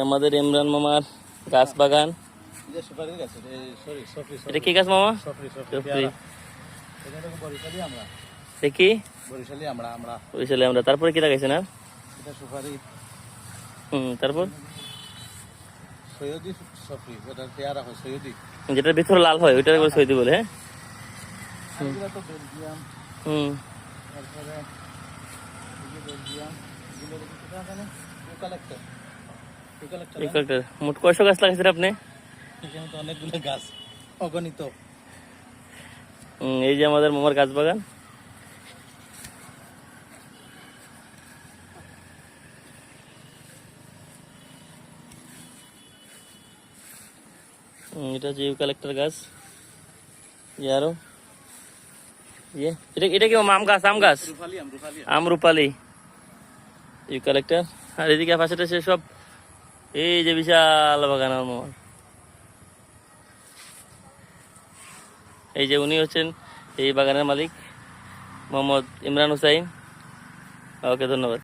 আমাদের ইমরান মামার গাছ বাগান। এটা কি গাছ মামা? দেখি বরিশালে আমরা। তারপরে কি লাগাইছেন আর? তারপর যেটার ভিতরে লাল হয় ওইটা সৈদি বলে। মোট কয়শো গাছ লাগাইছেন আপনি? অনেকগুলো গাছ, অগণিত। এই যে আমাদের মামার গাছ বাগান। এটা হচ্ছে ইউক্যালিপ্টাস গাছ। আরো এটা কি আম গাছ? আম গাছ, আমরুপালি, ইউক্যালিপ্টাস। আর এদিকে পাশেটা সব এই যে বিশাল বাগান আমার মামার। এই যে উনি হচ্ছেন এই বাগানের মালিক মোহাম্মদ ইমরান হুসাইন। ওকে, ধন্যবাদ।